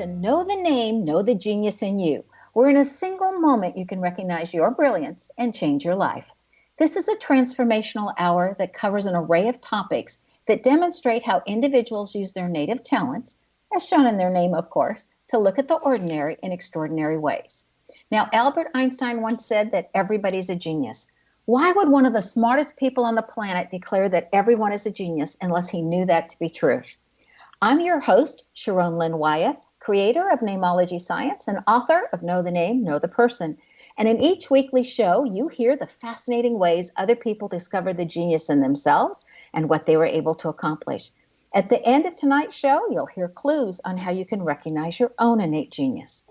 to Know the Name, Know the Genius in You, where in a single moment you can recognize your brilliance and change your life. This is a transformational hour that covers an array of topics that demonstrate how individuals use their native talents, as shown in their name, of course, to look at the ordinary in extraordinary ways. Now, Albert Einstein once said that everybody's a genius. Why would one of the smartest people on the planet declare that everyone is a genius unless he knew that to be true? I'm your host, Sharon Lynn Wyeth, creator of Namology Science and author of Know the Name, Know the Person. And in each weekly show, you hear the fascinating ways other people discovered the genius in themselves and what they were able to accomplish. At the end of tonight's show, you'll hear clues on how you can recognize your own innate genius.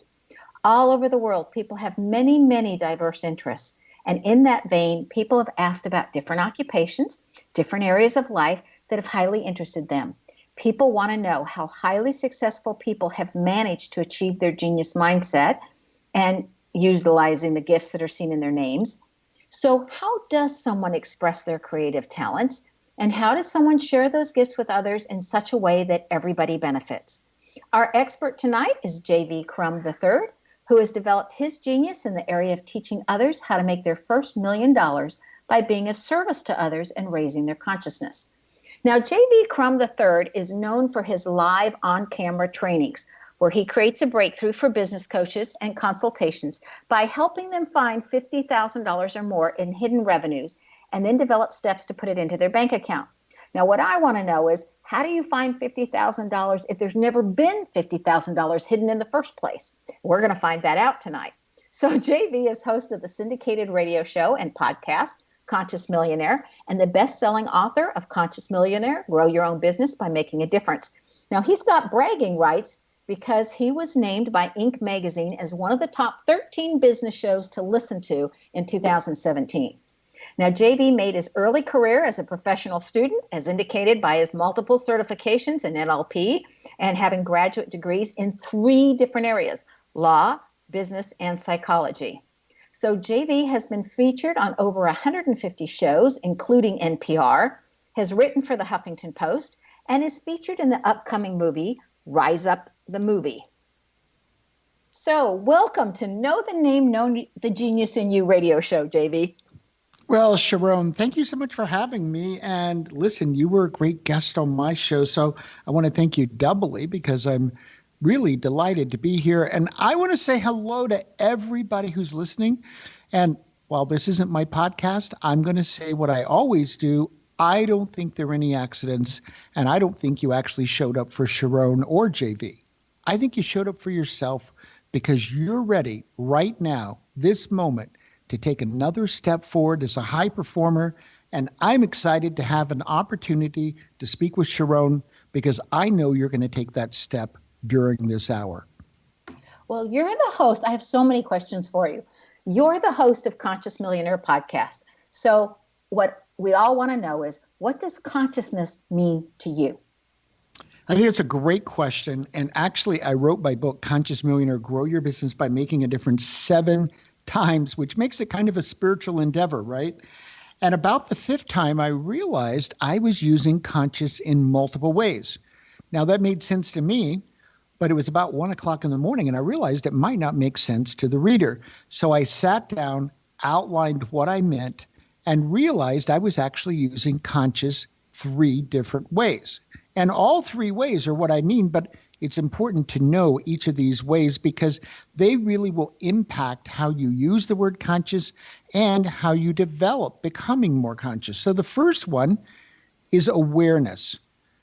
All over the world, people have many, many diverse interests. And in that vein, people have asked about different occupations, different areas of life that have highly interested them. People want to know how highly successful people have managed to achieve their genius mindset and utilizing the gifts that are seen in their names. So how does someone express their creative talents? And how does someone share those gifts with others in such a way that everybody benefits? Our expert tonight is V Crum III, who has developed his genius in the area of teaching others how to make their first $1 million by being of service to others and raising their consciousness. Now, V Crum III is known for his live on-camera trainings, where he creates a breakthrough for business coaches and consultations by helping them find $50,000 or more in hidden revenues and then develop steps to put it into their bank account. Now, what I want to know is, how do you find $50,000 if there's never been $50,000 hidden in the first place? We're going to find that out tonight. So JV is host of the syndicated radio show and podcast, Conscious Millionaire, and the best-selling author of Conscious Millionaire, Grow Your Own Business by Making a Difference. Now, he's got bragging rights because he was named by Inc. magazine as one of the top 13 business shows to listen to in 2017. Now, JV made his early career as a professional student, as indicated by his multiple certifications in NLP and having graduate degrees in 3 different areas: law, business, and psychology. So JV has been featured on over 150 shows, including NPR, has written for the Huffingotn Post, and is featured in the upcoming movie, RiseUP the Movie. So welcome to Know the Name, Know the Genius in You radio show, JV. Well, Sharon, thank you so much for having me. And listen, you were a great guest on my show, so I want to thank you doubly because I'm really delighted to be here. And I want to say hello to everybody who's listening. And while this isn't my podcast, I'm going to say what I always do. I don't think there are any accidents, and I don't think you actually showed up for Sharon or JV. I think you showed up for yourself because you're ready right now, this moment, to take another step forward as a high performer. And I'm excited to have an opportunity to speak with Sharon because I know you're going to take that step during this hour. Well, you're the host. I have so many questions for you. You're the host of Conscious Millionaire podcast. So what we all want to know is, what does consciousness mean to you? I think it's a great question. And actually, I wrote my book, Conscious Millionaire, Grow Your Business by Making a Difference 7 times, which makes it kind of a spiritual endeavor, right? And about the 5th time, I realized I was using conscious in multiple ways. Now, that made sense to me, but it was about 1 o'clock in the morning, and I realized it might not make sense to the reader. So I sat down, outlined what I meant, and realized I was actually using conscious 3 different ways. And all 3 ways are what I mean, but it's important to know each of these ways because they really will impact how you use the word conscious and how you develop becoming more conscious. So the first one is awareness.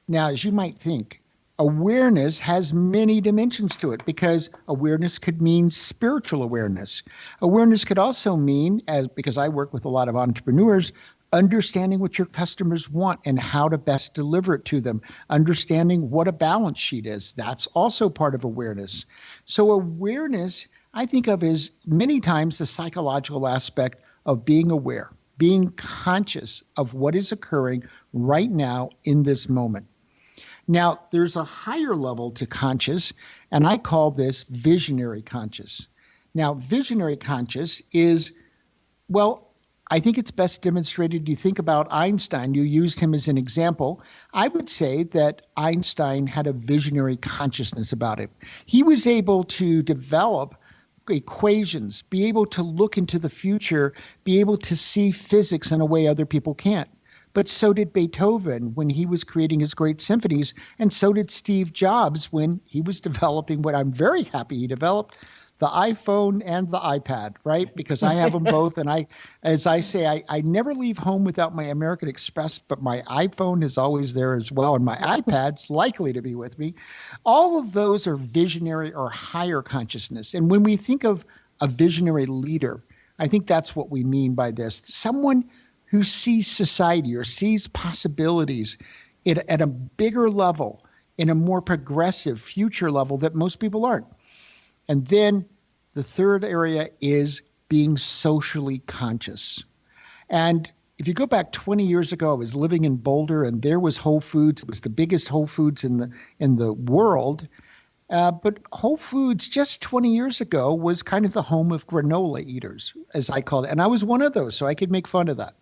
Now, as you might think, awareness has many dimensions to it because awareness could mean spiritual awareness. Awareness could also mean, because I work with a lot of entrepreneurs, understanding what your customers want and how to best deliver it to them, understanding what a balance sheet is. That's also part of awareness. So awareness, I think of as many times the psychological aspect of being aware, being conscious of what is occurring right now in this moment. Now, there's a higher level to conscious, and I call this visionary conscious. Now, visionary conscious is, well, I think it's best demonstrated. You think about Einstein, you used him as an example. I would say that Einstein had a visionary consciousness about it. He was able to develop equations, be able to look into the future, be able to see physics in a way other people can't. But so did Beethoven when he was creating his great symphonies, and so did Steve Jobs when he was developing what I'm very happy he developed, the iPhone and the iPad, right? Because I have them both. And as I say, I never leave home without my American Express, but my iPhone is always there as well. And my iPad's likely to be with me. All of those are visionary or higher consciousness. And when we think of a visionary leader, I think that's what we mean by this. Someone who sees society or sees possibilities at a bigger level, in a more progressive future level that most people aren't. And then the third area is being socially conscious. And if you go back 20 years ago, I was living in Boulder and there was Whole Foods. It was the biggest Whole Foods in the world. But Whole Foods just 20 years ago was kind of the home of granola eaters, as I call it. And I was one of those, so I could make fun of that.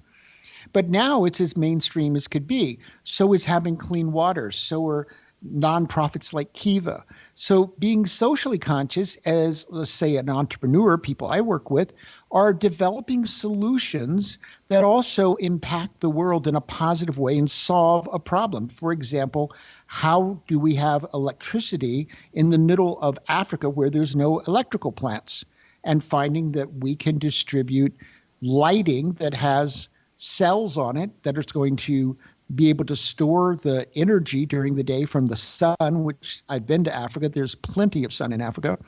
But now it's as mainstream as could be. So is having clean water. So are nonprofits like Kiva. So being socially conscious as, let's say, an entrepreneur, people I work with, are developing solutions that also impact the world in a positive way and solve a problem. For example, how do we have electricity in the middle of Africa where there's no electrical plants? And finding that we can distribute lighting that has cells on it that is going to be able to store the energy during the day from the sun, which I've been to Africa. There's plenty of sun in Africa.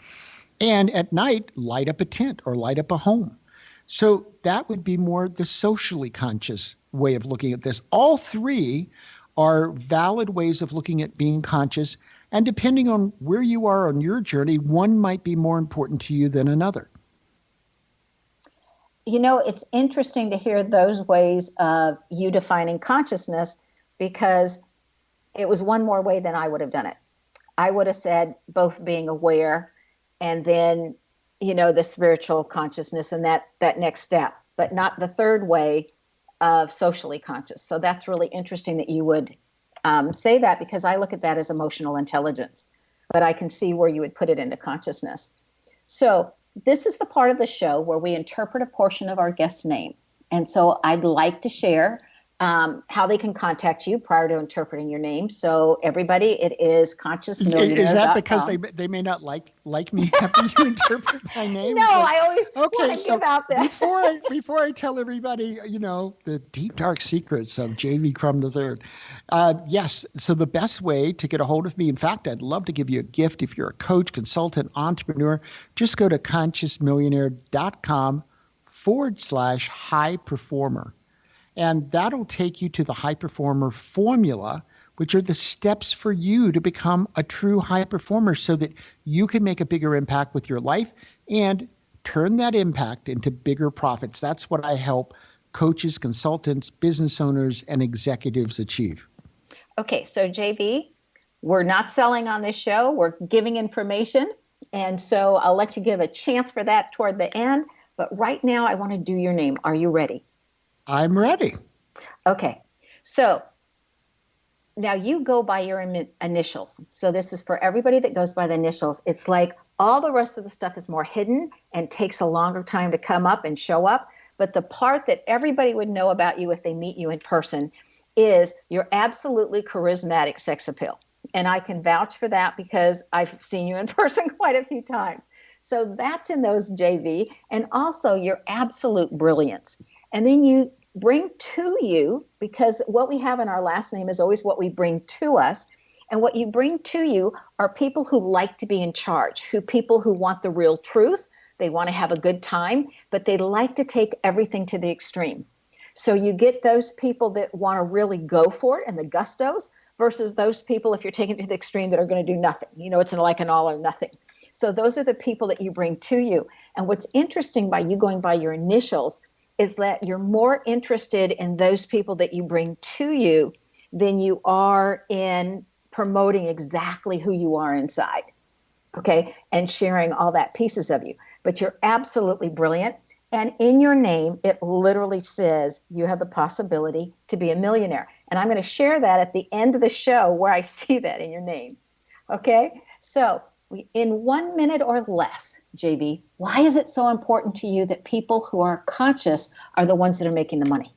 And at night, light up a tent or light up a home. So that would be more the socially conscious way of looking at this. All three are valid ways of looking at being conscious. And depending on where you are on your journey, one might be more important to you than another. You know, it's interesting to hear those ways of you defining consciousness, because it was one more way than I would have done it. I would have said both being aware and then, the spiritual consciousness and that next step, but not the third way of socially conscious. So that's really interesting that you would say that, because I look at that as emotional intelligence, but I can see where you would put it into consciousness. So this is the part of the show where we interpret a portion of our guest's name. And so I'd like to share how they can contact you prior to interpreting your name. So everybody, it is consciousmillionaire.com. Is that because they may not like me after you interpret my name? No, I always want to give out that. Before I tell everybody, the deep, dark secrets of V Crum III. Yes, so the best way to get a hold of me, in fact, I'd love to give you a gift if you're a coach, consultant, entrepreneur. Just go to consciousmillionaire.com/high performer. And that'll take you to the high performer formula, which are the steps for you to become a true high performer so that you can make a bigger impact with your life and turn that impact into bigger profits. That's what I help coaches, consultants, business owners, and executives achieve. Okay, so JV, we're not selling on this show. We're giving information. And so I'll let you give a chance for that toward the end. But right now, I want to do your name. Are you ready? I'm ready. Okay. So now you go by your initials. So this is for everybody that goes by the initials. It's like all the rest of the stuff is more hidden and takes a longer time to come up and show up. But the part that everybody would know about you if they meet you in person is your absolutely charismatic sex appeal. And I can vouch for that because I've seen you in person quite a few times. So that's in those JV, and also your absolute brilliance. And then you bring to you, because what we have in our last name is always what we bring to us. And what you bring to you are people who like to be in charge, people who want the real truth. They want to have a good time, but they like to take everything to the extreme. So you get those people that want to really go for it and the gustos versus those people, if you're taking it to the extreme, that are going to do nothing. It's like an all or nothing. So those are the people that you bring to you. And what's interesting by you going by your initials is that you're more interested in those people that you bring to you than you are in promoting exactly who you are inside, okay, and sharing all that pieces of you. But you're absolutely brilliant. And in your name, it literally says you have the possibility to be a millionaire. And I'm going to share that at the end of the show where I see that in your name. Okay? So in 1 minute or less, JB, why is it so important to you that people who are conscious are the ones that are making the money?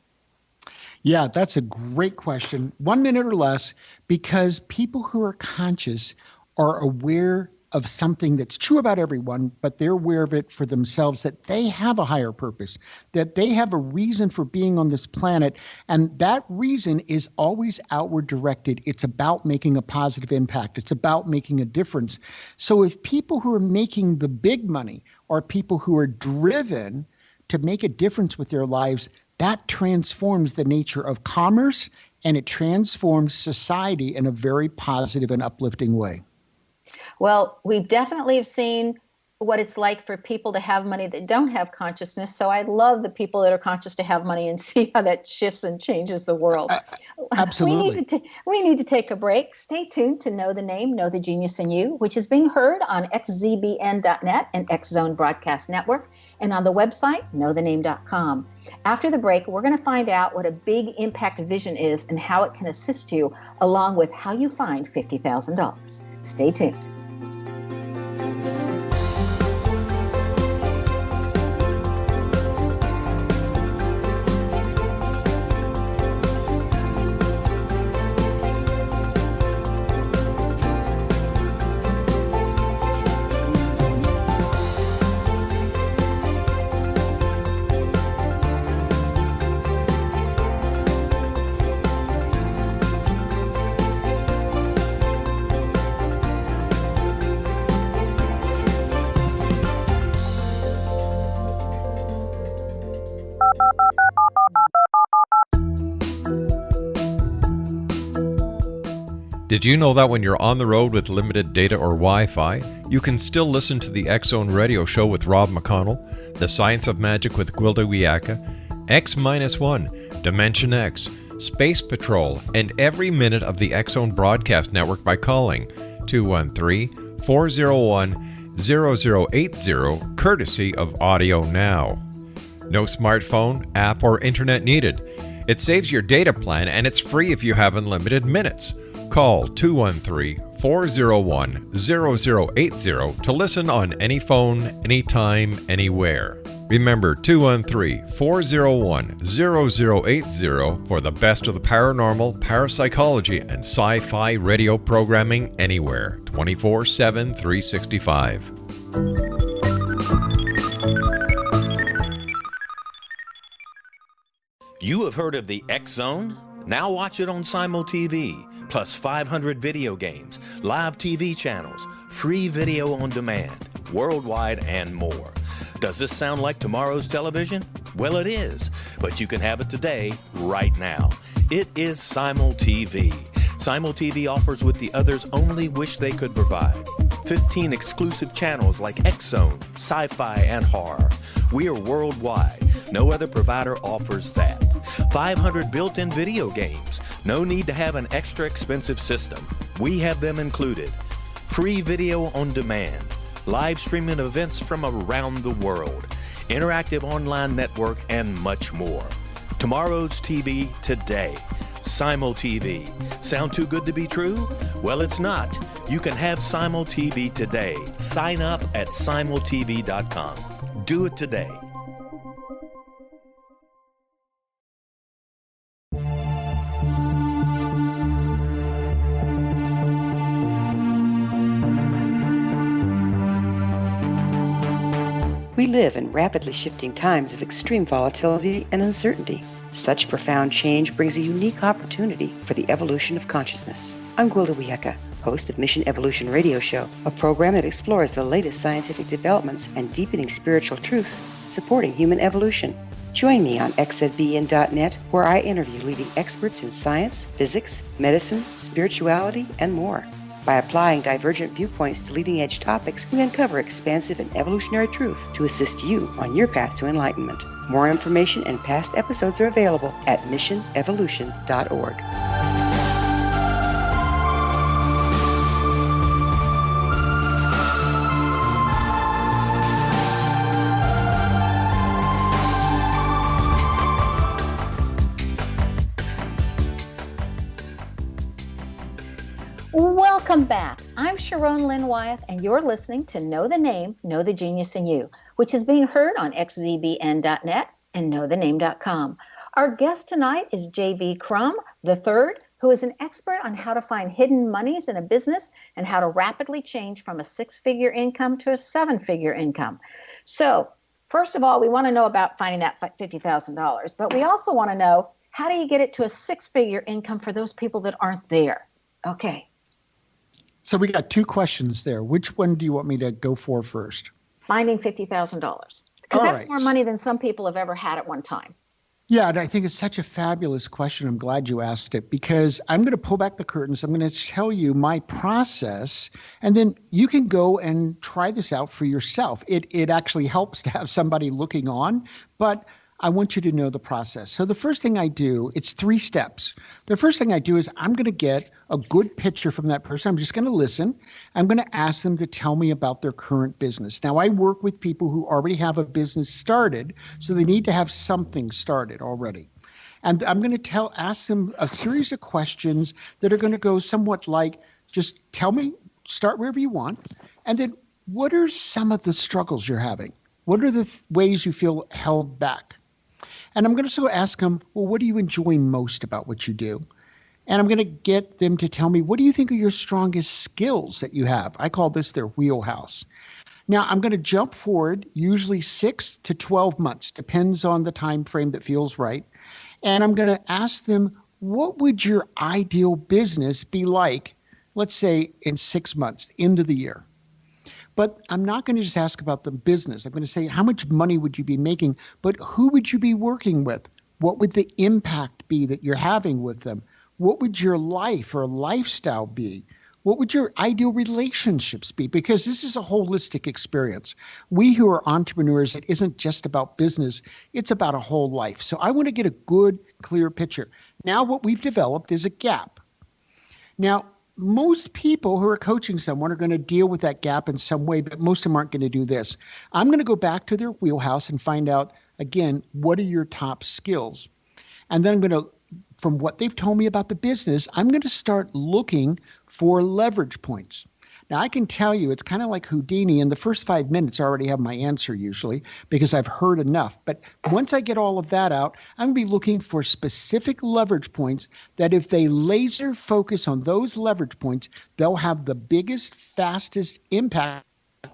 Yeah, that's a great question. 1 minute or less, because people who are conscious are aware of something that's true about everyone, but they're aware of it for themselves, that they have a higher purpose, that they have a reason for being on this planet. And that reason is always outward directed. It's about making a positive impact. It's about making a difference. So if people who are making the big money are people who are driven to make a difference with their lives, that transforms the nature of commerce, and it transforms society in a very positive and uplifting way. Well, we definitely have seen what it's like for people to have money that don't have consciousness. So I love the people that are conscious to have money and see how that shifts and changes the world. Absolutely. We need to take a break. Stay tuned to Know the Name, Know the Genius in You, which is being heard on xzbn.net and X Zone Broadcast Network, and on the website, knowthename.com. After the break, we're going to find out what a big impact vision is and how it can assist you, along with how you find $50,000. Stay tuned. Did you know that when you're on the road with limited data or Wi-Fi, you can still listen to the X Zone Radio Show with Rob McConnell, The Science of Magic with Gwilda Wiyaka, X-1, Dimension X, Space Patrol, and every minute of the X Zone Broadcast Network by calling 213-401-0080, courtesy of Audio Now. No smartphone, app, or internet needed. It saves your data plan, and it's free if you have unlimited minutes. Call 213-401-0080 to listen on any phone, anytime, anywhere. Remember 213-401-0080 for the best of the paranormal, parapsychology, and sci-fi radio programming anywhere, 24/7, 365. You have heard of the X Zone? Now watch it on Simul TV. Plus 500 video games, live TV channels, free video on demand, worldwide, and more. Does this sound like tomorrow's television? Well, it is, but you can have it today, right now. It is Simul TV. Simul TV offers what the others only wish they could provide. 15 exclusive channels like X Zone, sci-fi, and horror. We are worldwide. No other provider offers that. 500 built-in video games. No need to have an extra expensive system. We have them included. Free video on demand. Live streaming events from around the world. Interactive online network, and much more. Tomorrow's TV today. Simul TV. Sound too good to be true? Well, it's not. You can have Simul TV today. Sign up at simultv.com. Do it today. We live in rapidly shifting times of extreme volatility and uncertainty. Such profound change brings a unique opportunity for the evolution of consciousness. I'm Gwilda Wiyaka, host of Mission Evolution Radio Show, a program that explores the latest scientific developments and deepening spiritual truths supporting human evolution. Join me on xzbn.net, where I interview leading experts in science, physics, medicine, spirituality, and more. By applying divergent viewpoints to leading-edge topics, we uncover expansive and evolutionary truth to assist you on your path to enlightenment. More information and past episodes are available at missionevolution.org. Welcome back. I'm Sharon Lynn Wyeth, and you're listening to Know the Name, Know the Genius in You, which is being heard on xzbn.net and knowthename.com. Our guest tonight is V Crum III, who is an expert on how to find hidden monies in a business and how to rapidly change from a 6-figure income to a 7-figure income. So, first of all, we want to know about finding that $50,000, but we also want to know, how do you get it to a 6-figure income for those people that aren't there? Okay. So we got 2 questions there. Which one do you want me to go for first? Finding $50,000. Because that's more money than some people have ever had at one time. Yeah, and I think it's such a fabulous question. I'm glad you asked it, because I'm going to pull back the curtains. I'm going to tell you my process, and then you can go and try this out for yourself. It actually helps to have somebody looking on, but I want you to know the process. So the first thing I do, it's 3 steps. The first thing I do is I'm going to get a good picture from that person. I'm just going to listen. I'm going to ask them to tell me about their current business. Now, I work with people who already have a business started, so they need to have something started already. And I'm going to ask them a series of questions that are going to go somewhat like, just tell me, start wherever you want, and then what are some of the struggles you're having? What are the ways you feel held back? And I'm going to ask them, well, what do you enjoy most about what you do? And I'm going to get them to tell me, what do you think are your strongest skills that you have? I call this their wheelhouse. Now, I'm going to jump forward, usually 6 to 12 months, depends on the time frame that feels right. And I'm going to ask them, what would your ideal business be like, let's say in 6 months, end of the year? But I'm not going to just ask about the business. I'm going to say, how much money would you be making? But who would you be working with? What would the impact be that you're having with them? What would your life or lifestyle be? What would your ideal relationships be? Because this is a holistic experience. We who are entrepreneurs, it isn't just about business. It's about a whole life. So I want to get a good, clear picture. Now what we've developed is a gap. Now, most people who are coaching someone are going to deal with that gap in some way, but most of them aren't going to do this. I'm going to go back to their wheelhouse and find out, again, what are your top skills? And then I'm going to, from what they've told me about the business, I'm going to start looking for leverage points. Now, I can tell you, it's kind of like Houdini. In the first 5 minutes, I already have my answer usually because I've heard enough. But once I get all of that out, I'm going to be looking for specific leverage points that if they laser focus on those leverage points, they'll have the biggest, fastest impact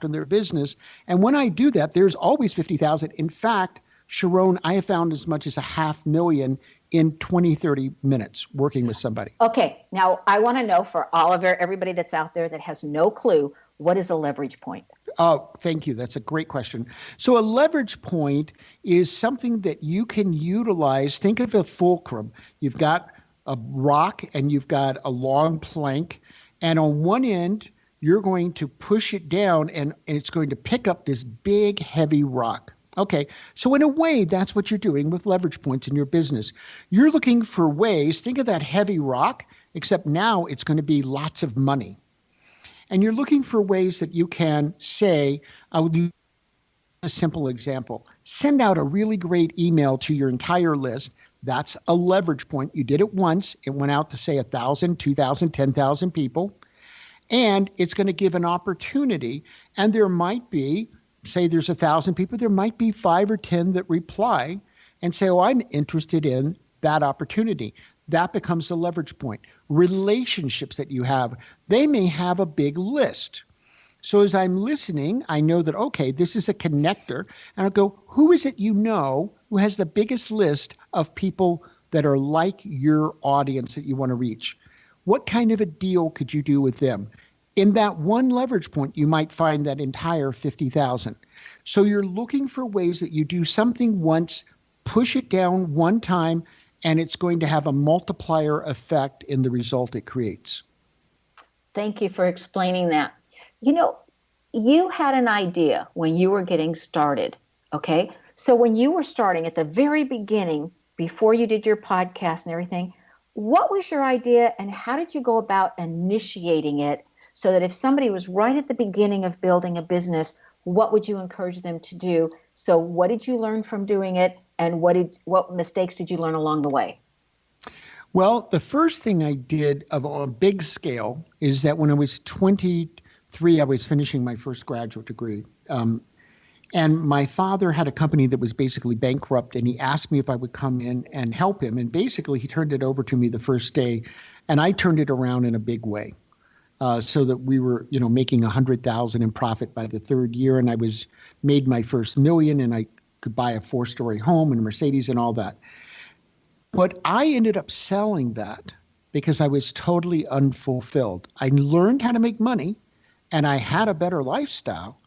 on their business. And when I do that, there's always 50,000. In fact, Sharon, I have found as much as $500,000 in 20, 30 minutes working with somebody. Okay, now I want to know for all of everybody that's out there that has no clue, what is a leverage point? Oh, thank you. That's a great question. So a leverage point is something that you can utilize. Think of a fulcrum. You've got a rock and you've got a long plank, and on one end, you're going to push it down and it's going to pick up this big, heavy rock. Okay, so in a way, that's what you're doing with leverage points in your business. You're looking for ways, think of that heavy rock, except now it's going to be lots of money. And you're looking for ways that you can say, I'll use a simple example. Send out a really great email to your entire list. That's a leverage point. You did it once. It went out to say 1,000, 2,000, 10,000 people. And it's going to give an opportunity. And there might be, say there's 1,000 people, there might be 5 or 10 that reply and say, oh, I'm interested in that opportunity. That becomes a leverage point. Relationships that you have, they may have a big list. So as I'm listening, I know that, okay, this is a connector. And I'll go, who is it you know who has the biggest list of people that are like your audience that you want to reach? What kind of a deal could you do with them? In that one leverage point, you might find that entire 50,000. So you're looking for ways that you do something once, push it down one time, and it's going to have a multiplier effect in the result it creates. Thank you for explaining that. You know, you had an idea when you were getting started, okay? So when you were starting at the very beginning, before you did your podcast and everything, what was your idea and how did you go about initiating it? So that if somebody was right at the beginning of building a business, what would you encourage them to do? So what did you learn from doing it? And what mistakes did you learn along the way? Well, the first thing I did of on a big scale is that when I was 23, I was finishing my first graduate degree. And my father had a company that was basically bankrupt, and he asked me if I would come in and help him. And basically, he turned it over to me the first day, and I turned it around in a big way. So that we were, making 100,000 in profit by the third year, and I was made my first million, and I could buy a 4-story home and a Mercedes and all that. But I ended up selling that because I was totally unfulfilled. I learned how to make money, and I had a better lifestyle,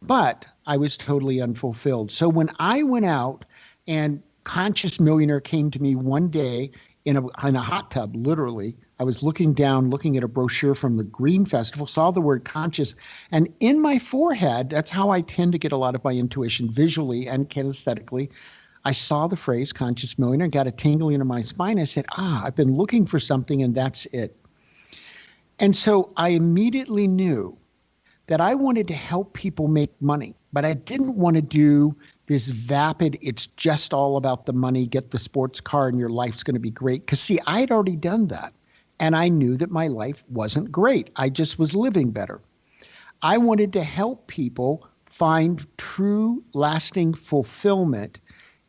but I was totally unfulfilled. So when I went out and Conscious Millionaire came to me one day in a hot tub, literally, I was looking down, looking at a brochure from the Green Festival, saw the word conscious, and in my forehead, that's how I tend to get a lot of my intuition visually and kinesthetically. I saw the phrase Conscious Millionaire, got a tingling into my spine. I said, I've been looking for something, and that's it. And so I immediately knew that I wanted to help people make money, but I didn't want to do this vapid, it's just all about the money, get the sports car and your life's going to be great. Because see, I had already done that. And I knew that my life wasn't great. I just was living better. I wanted to help people find true, lasting fulfillment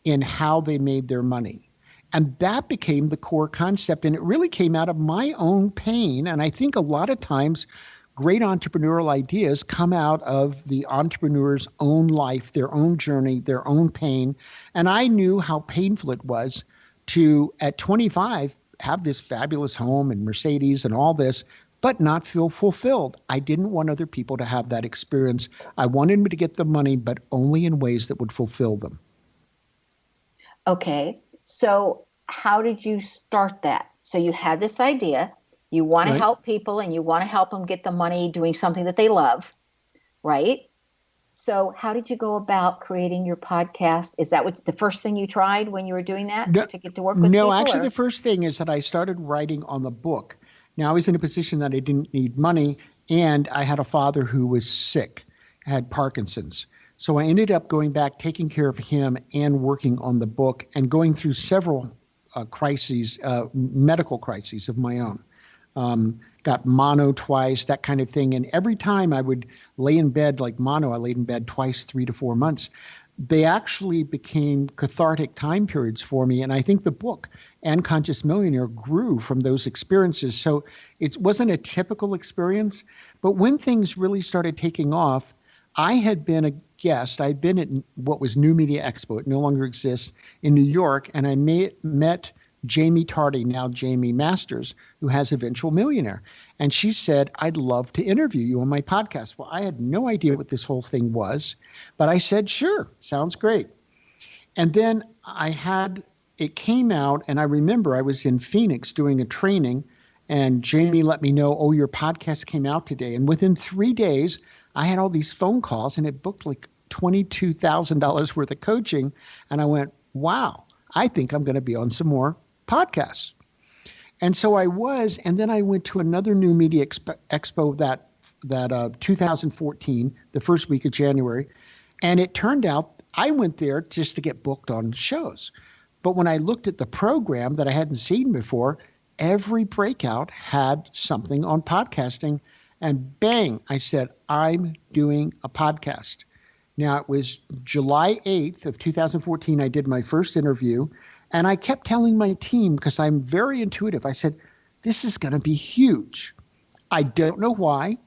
in how they made their money. And that became the core concept. And it really came out of my own pain. And I think a lot of times, great entrepreneurial ideas come out of the entrepreneur's own life, their own journey, their own pain. And I knew how painful it was to, at 25, have this fabulous home and Mercedes and all this, but not feel fulfilled. I didn't want other people to have that experience. I wanted them to get the money, but only in ways that would fulfill them. Okay. So how did you start that? So you had this idea. You want to help people and you want to help them get the money doing something that they love, right? So how did you go about creating your podcast? Is that what the first thing you tried when you were doing that to get to work with people? No, actually, the first thing is that I started writing on the book. Now, I was in a position that I didn't need money, and I had a father who was sick, had Parkinson's. So I ended up going back, taking care of him and working on the book and going through several crises, medical crises of my own. Got mono twice, that kind of thing. And every time I would lay in bed, like mono, I laid in bed twice, 3 to 4 months. They actually became cathartic time periods for me. And I think the book and Conscious Millionaire grew from those experiences. So it wasn't a typical experience. But when things really started taking off, I had been a guest. I'd been at what was New Media Expo. It no longer exists in New York. And I met Jamie Tardy, now Jamie Masters, who has Eventual Millionaire. And she said, I'd love to interview you on my podcast. Well, I had no idea what this whole thing was, but I said, sure, sounds great. And then it came out, and I remember I was in Phoenix doing a training, and Jamie let me know, your podcast came out today. And within 3 days, I had all these phone calls, and it booked like $22,000 worth of coaching. And I went, wow, I think I'm going to be on some more podcasts. And so I was, and then I went to another New Media Expo that 2014, the first week of January. And it turned out I went there just to get booked on shows. But when I looked at the program that I hadn't seen before, every breakout had something on podcasting. And bang, I said, I'm doing a podcast. Now, it was July 8th of 2014, I did my first interview. And I kept telling my team, because I'm very intuitive, I said, this is going to be huge. I don't know why.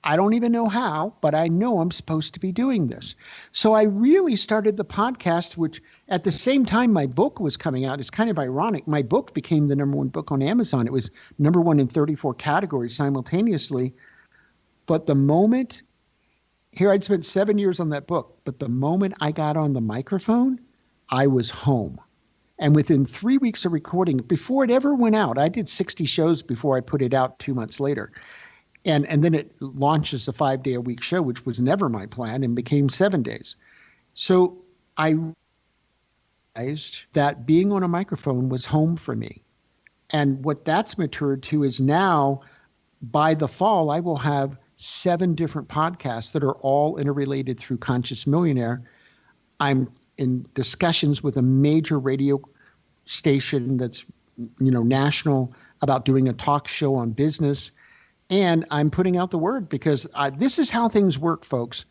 I don't even know how, but I know I'm supposed to be doing this. So I really started the podcast, which at the same time my book was coming out. It's kind of ironic. My book became the #1 book on Amazon. It was #1 in 34 categories simultaneously. But the moment, here I'd spent 7 years on that book, but the moment I got on the microphone, I was home. And within 3 weeks of recording, before it ever went out, I did 60 shows before I put it out 2 months later. And then it launches a 5-day-a-week show, which was never my plan, and became 7 days. So I realized that being on a microphone was home for me. And what that's matured to is now, by the fall, I will have 7 different podcasts that are all interrelated through Conscious Millionaire. I'm in discussions with a major radio station that's national about doing a talk show on business. And I'm putting out the word because this is how things work, folks.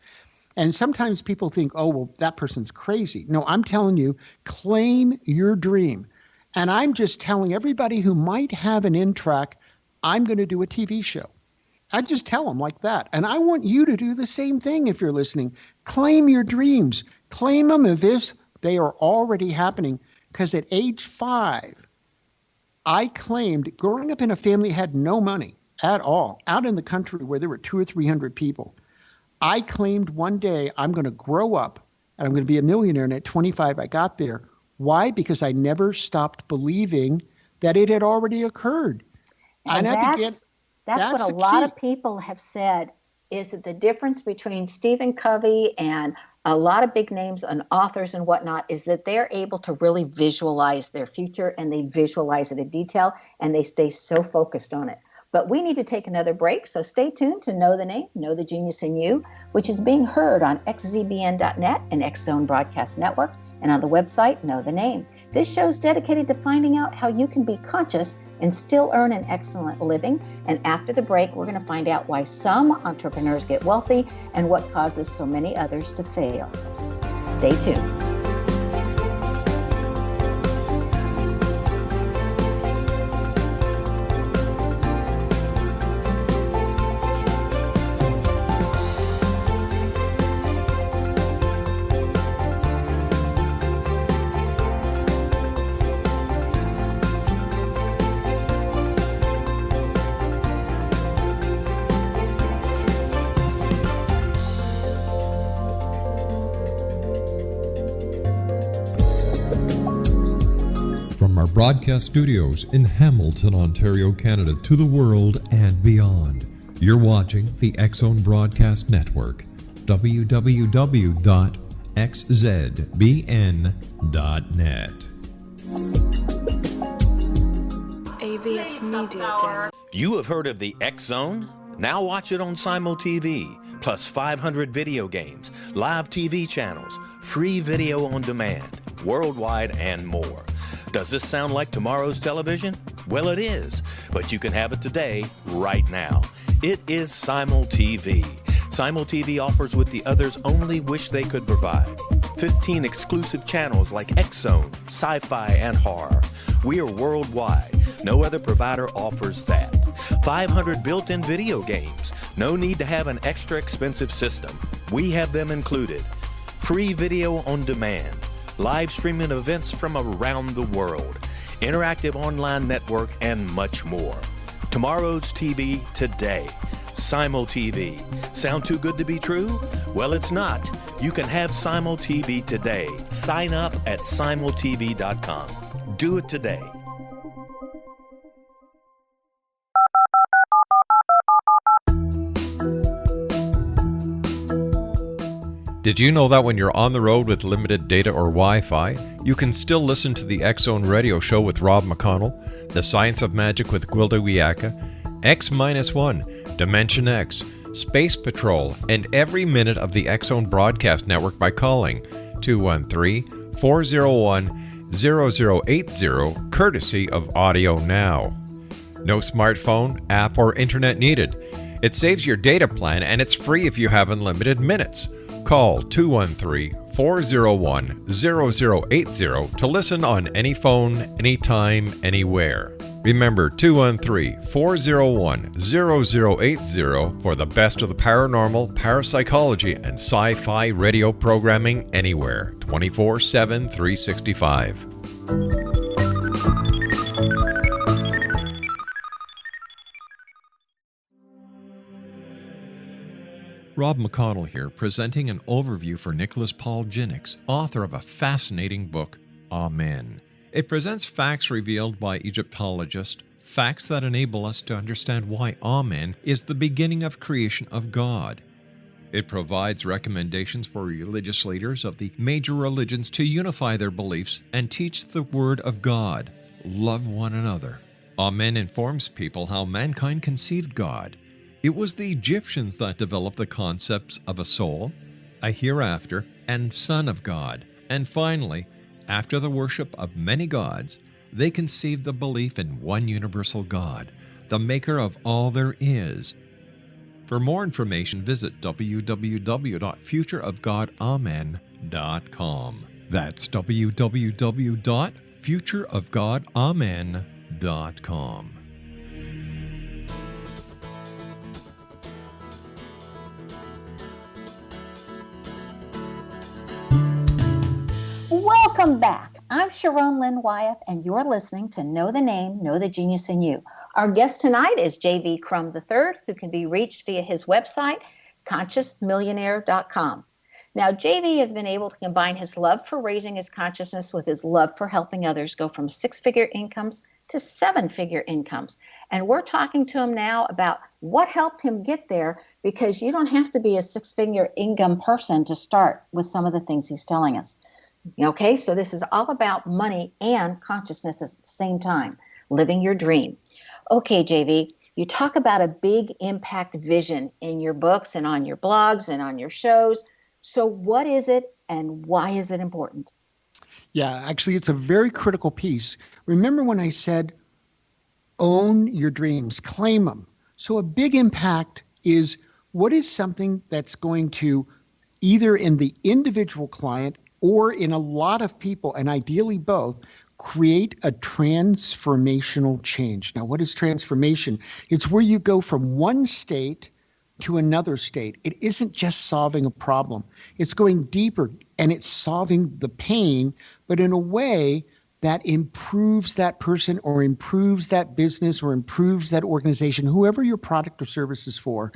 And sometimes people think, oh, well, that person's crazy. No, I'm telling you, claim your dream. And I'm just telling everybody who might have an in-track, I'm going to do a TV show. I just tell them like that. And I want you to do the same thing if you're listening. Claim your dreams. Claim them as if they are already happening. Because at age 5, I claimed, growing up in a family that had no money at all, out in the country where there were 200 or 300 people, I claimed one day I'm going to grow up and I'm going to be a millionaire. And at 25, I got there. Why? Because I never stopped believing that it had already occurred. And that's what a lot of people have said, is that the difference between Stephen Covey and a lot of big names and authors and whatnot is that they're able to really visualize their future, and they visualize it in detail, and they stay so focused on it. But we need to take another break, so stay tuned to Know the Name, Know the Genius in You, which is being heard on xzbn.net and X Zone Broadcast Network, and on the website Know the Name. This show is dedicated to finding out how you can be conscious and still earn an excellent living. And after the break, we're going to find out why some entrepreneurs get wealthy and what causes so many others to fail. Stay tuned. Broadcast studios in Hamilton, Ontario, Canada, to the world and beyond. You're watching the X Zone Broadcast Network, www.xzbn.net. AVS Media. You have heard of the X Zone? Now watch it on SimulTV, plus 500 video games, live TV channels, free video on demand, worldwide, and more. Does this sound like tomorrow's television? Well, it is, but you can have it today, right now. It is SimulTV. SimulTV offers what the others only wish they could provide. 15 exclusive channels like X Zone, sci-fi, and horror. We are worldwide. No other provider offers that. 500 built-in video games. No need to have an extra expensive system. We have them included. Free video on demand. Live streaming events from around the world, interactive online network, and much more. Tomorrow's TV today. SimulTV. Sound too good to be true? Well, it's not. You can have SimulTV today. Sign up at simultv.com. Do it today. Did you know that when you're on the road with limited data or Wi-Fi, you can still listen to the X Zone radio show with Rob McConnell, The Science of Magic with Gwilda Wiyaka, X-1, Dimension X, Space Patrol, and every minute of the X Zone Broadcast Network by calling 213-401-0080, courtesy of Audio Now. No smartphone, app, or internet needed. It saves your data plan, and it's free if you have unlimited minutes. Call 213-401-0080 to listen on any phone, anytime, anywhere. Remember 213-401-0080 for the best of the paranormal, parapsychology, and sci-fi radio programming anywhere, 24/7, 365. Rob McConnell here, presenting an overview for Nicholas Paul Jennings, author of a fascinating book, Amen. It presents facts revealed by Egyptologists, facts that enable us to understand why Amen is the beginning of creation of God. It provides recommendations for religious leaders of the major religions to unify their beliefs and teach the Word of God. Love one another. Amen informs people how mankind conceived God. It was the Egyptians that developed the concepts of a soul, a hereafter, and Son of God. And finally, after the worship of many gods, they conceived the belief in one universal God, the maker of all there is. For more information, visit www.futureofgodamen.com. That's www.futureofgodamen.com. Welcome back. I'm Sharon Lynn Wyeth, and you're listening to Know the Name, Know the Genius in You. Our guest tonight is V Crum III, who can be reached via his website, consciousmillionaire.com. Now, JV has been able to combine his love for raising his consciousness with his love for helping others go from six-figure incomes to seven-figure incomes. And we're talking to him now about what helped him get there, because you don't have to be a six-figure income person to start with some of the things he's telling us. Okay, so this is all about money and consciousness at the same time, living your dream. Okay, JV, you talk about a big impact vision in your books and on your blogs and on your shows. So what is it and why is it important? Yeah, actually, it's a very critical piece. Remember when I said, own your dreams, claim them. So a big impact is, what is something that's going to, either in the individual client or in a lot of people, and ideally both, create a transformational change. Now, what is transformation? It's where you go from one state to another state. It isn't just solving a problem. It's going deeper, and it's solving the pain, but in a way that improves that person or improves that business or improves that organization, whoever your product or service is for,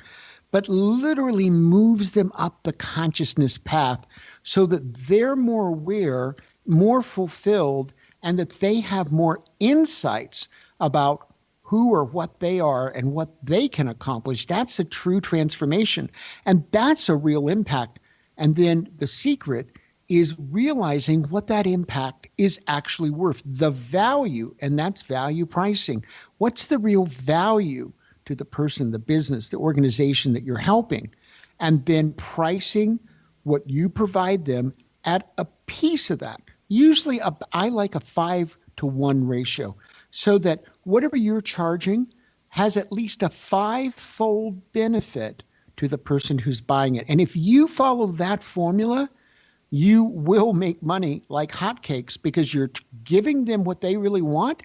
but literally moves them up the consciousness path so that they're more aware, more fulfilled, and that they have more insights about who or what they are and what they can accomplish. That's a true transformation, and that's a real impact. And then the secret is realizing what that impact is actually worth, the value, and that's value pricing. What's the real value to the person, the business, the organization that you're helping, and then pricing what you provide them at a piece of that. Usually I like a 5-to-1 ratio, so that whatever you're charging has at least a 5-fold benefit to the person who's buying it. And if you follow that formula, you will make money like hotcakes, because you're giving them what they really want,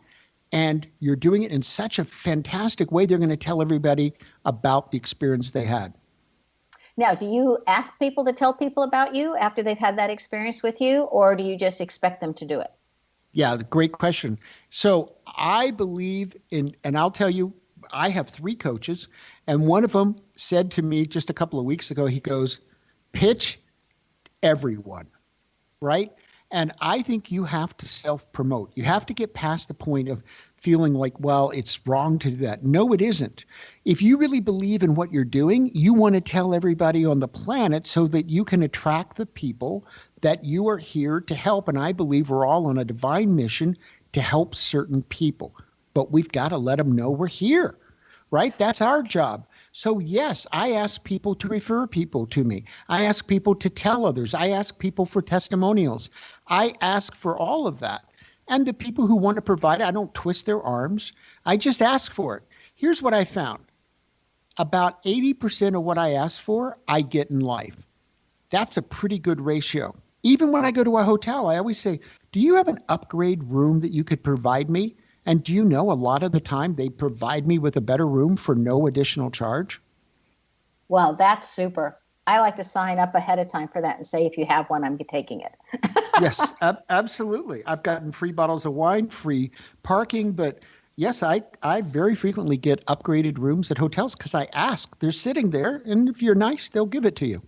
and you're doing it in such a fantastic way, they're going to tell everybody about the experience they had. Now, do you ask people to tell people about you after they've had that experience with you, or do you just expect them to do it? Yeah, great question. So I believe in, and I'll tell you, I have 3 coaches, and one of them said to me just a couple of weeks ago, he goes, pitch everyone, right? And I think you have to self-promote. You have to get past the point of feeling like, well, it's wrong to do that. No, it isn't. If you really believe in what you're doing, you want to tell everybody on the planet so that you can attract the people that you are here to help. And I believe we're all on a divine mission to help certain people. But we've got to let them know we're here, right? That's our job. So yes, I ask people to refer people to me. I ask people to tell others. I ask people for testimonials. I ask for all of that. And the people who want to provide, I don't twist their arms. I just ask for it. Here's what I found. About 80% of what I ask for, I get in life. That's a pretty good ratio. Even when I go to a hotel, I always say, do you have an upgrade room that you could provide me? And do you know, a lot of the time they provide me with a better room for no additional charge? Well, that's super. I like to sign up ahead of time for that and say, if you have one, I'm taking it. Yes, absolutely. I've gotten free bottles of wine, free parking, but yes, I very frequently get upgraded rooms at hotels because I ask. They're sitting there, and if you're nice, they'll give it to you.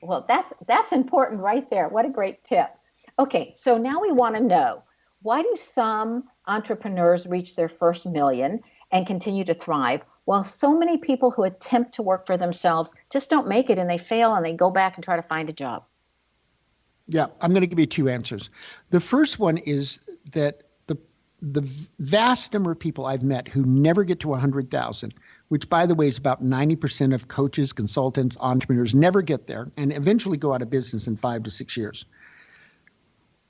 Well, that's important right there. What a great tip. Okay, so now we want to know, why do some entrepreneurs reach their first million and continue to thrive, while so many people who attempt to work for themselves just don't make it, and they fail and they go back and try to find a job? Yeah, I'm going to give you 2 answers. The first one is that the vast number of people I've met who never get to 100,000, which, by the way, is about 90% of coaches, consultants, entrepreneurs, never get there and eventually go out of business in 5 to 6 years,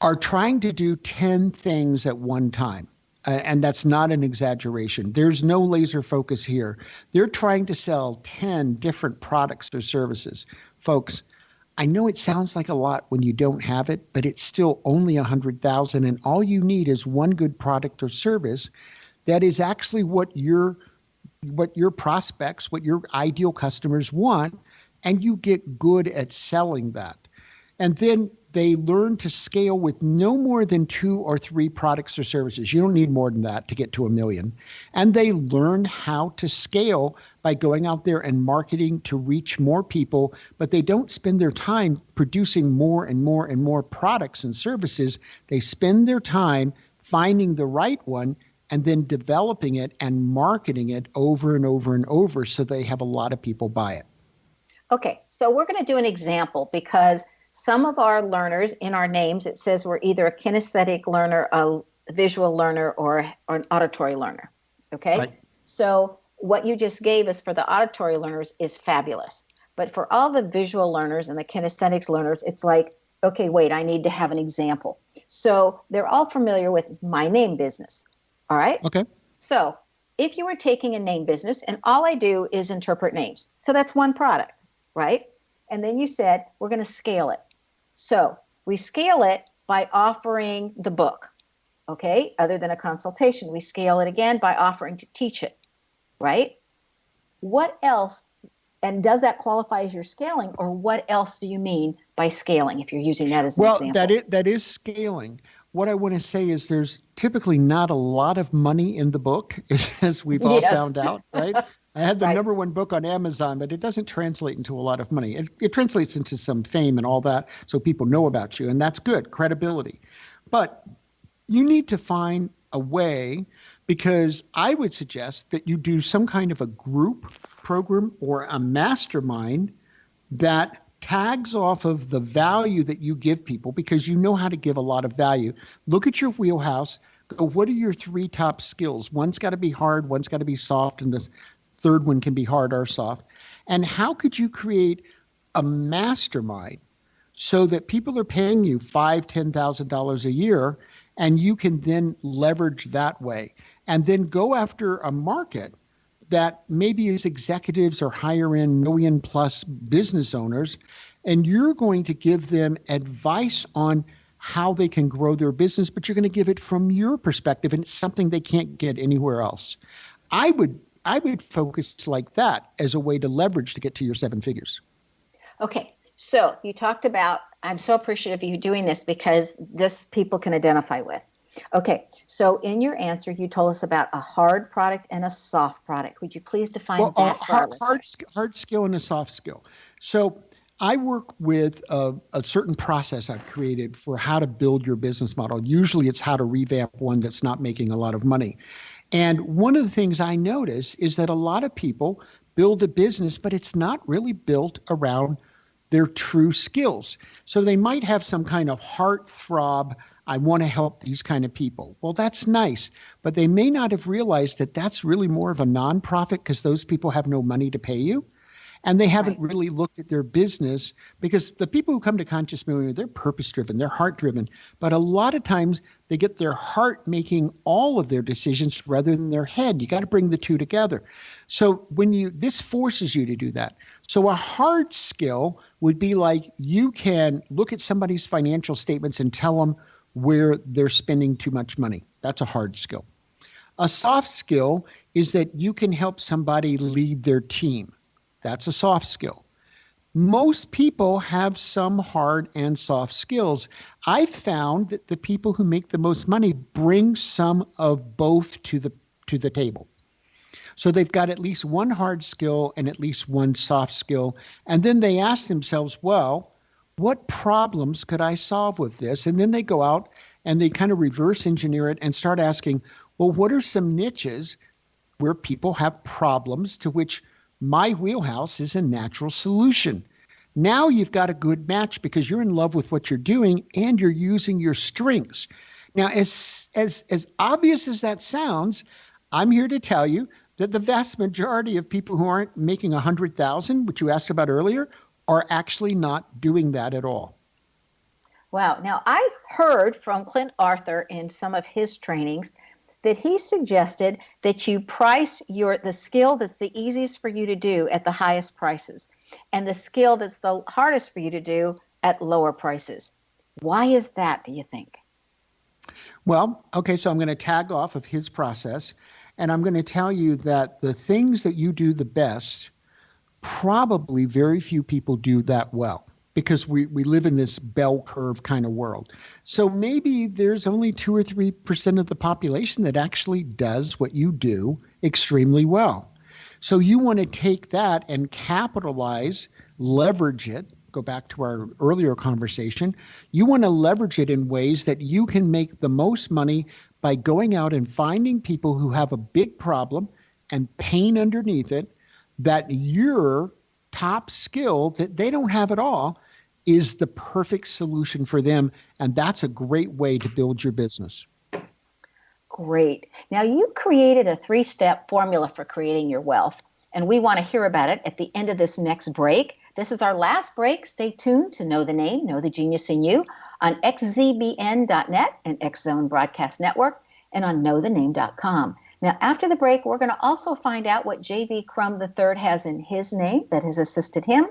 are trying to do 10 things at one time. And that's not an exaggeration. There's no laser focus here. They're trying to sell 10 different products or services. Folks, I know it sounds like a lot when you don't have it, but it's still only 100,000, and all you need is one good product or service that is actually what your prospects, what your ideal customers want, and you get good at selling that. And then they learn to scale with no more than 2 or 3 products or services. You don't need more than that to get to $1 million. And they learn how to scale by going out there and marketing to reach more people, but they don't spend their time producing more and more and more products and services. They spend their time finding the right one and then developing it and marketing it over and over and over so they have a lot of people buy it. Okay, so we're going to do an example because some of our learners in our names, it says we're either a kinesthetic learner, a visual learner, or an auditory learner. Okay, Right. So what you just gave us for the auditory learners is fabulous. But for all the visual learners and the kinesthetics learners, it's like, okay, wait, I need to have an example. So they're all familiar with my name business. All right. Okay. So if you were taking a name business and all I do is interpret names, so that's one product, right? And then you said, we're going to scale it. So we scale it by offering the book, okay? Other than a consultation, we scale it again by offering to teach it, right? What else, and does that qualify as your scaling, or what else do you mean by scaling if you're using that as an example? Well, that is scaling. What I want to say is there's typically not a lot of money in the book, as we've all found out, right? I had the number one book on Amazon, but it doesn't translate into a lot of money. It translates into some fame and all that, so people know about you, and that's good, credibility. But you need to find a way, because I would suggest that you do some kind of a group program or a mastermind that tags off of the value that you give people, because you know how to give a lot of value. Look at your wheelhouse. Go, what are your 3 top skills? One's got to be hard, one's got to be soft, and the third one can be hard or soft. And how could you create a mastermind so that people are paying you $5,000, $10,000 a year, and you can then leverage that way, and then go after a market that maybe is executives or higher end million plus business owners, and you're going to give them advice on how they can grow their business, but you're going to give it from your perspective, and it's something they can't get anywhere else. I would focus like that as a way to leverage to get to your 7 figures. Okay, so you talked about, I'm so appreciative of you doing this because this people can identify with. Okay, so in your answer, you told us about a hard product and a soft product. Would you please define that for our listeners? Hard skill and a soft skill. So I work with a certain process I've created for how to build your business model. Usually it's how to revamp one that's not making a lot of money. And one of the things I notice is that a lot of people build a business, but it's not really built around their true skills. So they might have some kind of heartthrob, I want to help these kind of people. Well, that's nice, but they may not have realized that that's really more of a nonprofit because those people have no money to pay you. And they haven't really looked at their business, because the people who come to Conscious Millionaire, they're purpose-driven, they're heart-driven. But a lot of times they get their heart making all of their decisions rather than their head. You got to bring the two together. So this forces you to do that. So a hard skill would be like, you can look at somebody's financial statements and tell them where they're spending too much money. That's a hard skill. A soft skill is that you can help somebody lead their team. That's a soft skill. Most people have some hard and soft skills. I've found that the people who make the most money bring some of both to the table. So they've got at least one hard skill and at least one soft skill. And then they ask themselves, well, what problems could I solve with this? And then they go out and they kind of reverse engineer it and start asking, well, what are some niches where people have problems to which my wheelhouse is a natural solution? Now you've got a good match because you're in love with what you're doing and you're using your strengths. Now, as obvious as that sounds, I'm here to tell you that the vast majority of people who aren't making 100,000, which you asked about earlier, are actually not doing that at all. Wow. Now, I heard from Clint Arthur in some of his trainings that he suggested that you price the skill that's the easiest for you to do at the highest prices, and the skill that's the hardest for you to do at lower prices. Why is that, do you think? Well, okay, so I'm going to tag off of his process, and I'm going to tell you that the things that you do the best, probably very few people do that well, because we live in this bell curve kind of world. So maybe there's only 2 or 3% of the population that actually does what you do extremely well. So you want to take that and capitalize, leverage it. Go back to our earlier conversation. You want to leverage it in ways that you can make the most money by going out and finding people who have a big problem and pain underneath it, that your top skill that they don't have at all is the perfect solution for them. And that's a great way to build your business. Great. Now, you created a 3-step formula for creating your wealth, and we want to hear about it at the end of this next break. This is our last break. Stay tuned to Know the Name, Know the Genius in You on xzbn.net and X Zone Broadcast Network and on knowthename.com. Now, after the break, we're going to also find out what V Crum III has in his name that has assisted him,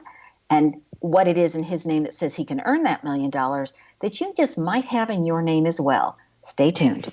and what it is in his name that says he can earn that $1 million that you just might have in your name as well. Stay tuned.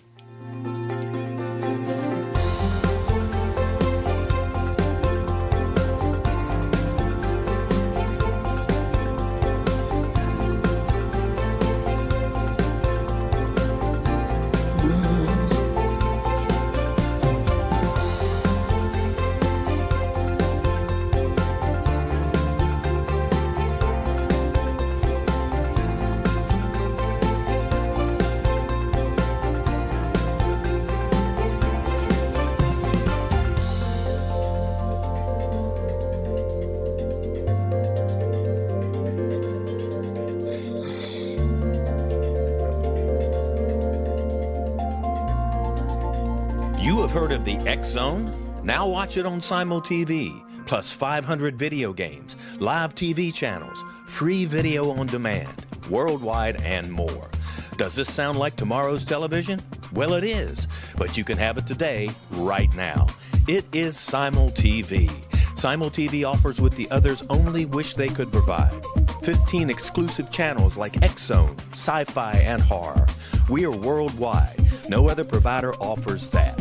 You have heard of the X Zone? Now watch it on SimulTV, plus 500 video games, live TV channels, free video on demand, worldwide, and more. Does this sound like tomorrow's television? Well, it is, but you can have it today, right now. It is SimulTV. SimulTV offers what the others only wish they could provide. 15 exclusive channels like X Zone, sci-fi, and horror. We are worldwide. No other provider offers that.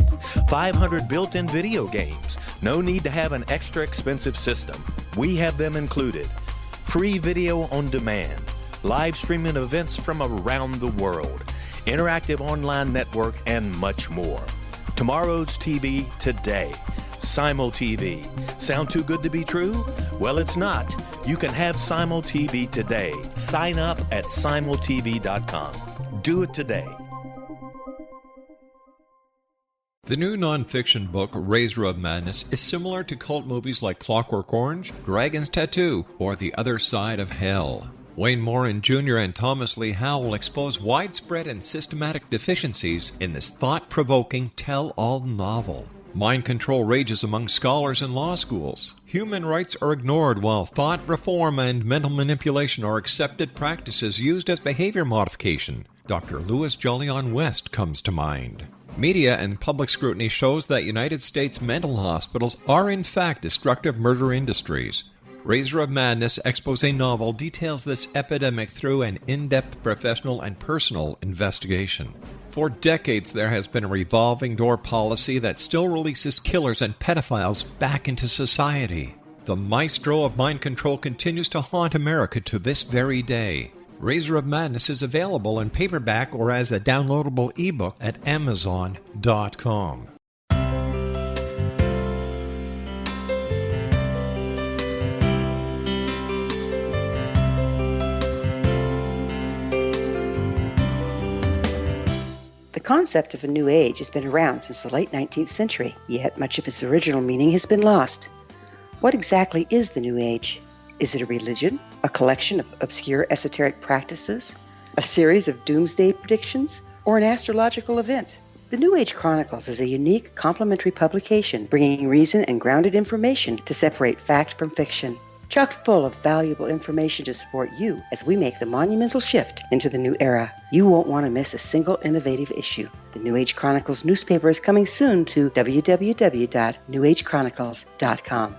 500 built-in video games. No need to have an extra expensive system. We have them included. Free video on demand. Live streaming events from around the world. Interactive online network, and much more. Tomorrow's TV today. SimulTV. Sound too good to be true? Well, it's not. You can have SimulTV today. Sign up at simultv.com. Do it today. The new nonfiction book, RiseUP Madness, is similar to cult movies like Clockwork Orange, Dragon's Tattoo, or The Other Side of Hell. Wayne Morin Jr. and Thomas Lee Howell will expose widespread and systematic deficiencies in this thought-provoking tell-all novel. Mind control rages among scholars in law schools. Human rights are ignored while thought reform and mental manipulation are accepted practices used as behavior modification. Dr. Louis Jolyon West comes to mind. Media and public scrutiny shows that United States mental hospitals are in fact destructive murder industries. RiseUP Madness expose novel details this epidemic through an in-depth professional and personal investigation. For decades, there has been a revolving door policy that still releases killers and pedophiles back into society. The maestro of mind control continues to haunt America to this very day. RiseUP Madness is available in paperback or as a downloadable ebook at Amazon.com. The concept of a new age has been around since the late 19th century, yet much of its original meaning has been lost. What exactly is the new age? Is it a religion, a collection of obscure esoteric practices, a series of doomsday predictions, or an astrological event? The New Age Chronicles is a unique complementary publication bringing reason and grounded information to separate fact from fiction. chock full of valuable information to support you as we make the monumental shift into the new era. You won't want to miss a single innovative issue. The New Age Chronicles newspaper is coming soon to www.newagechronicles.com.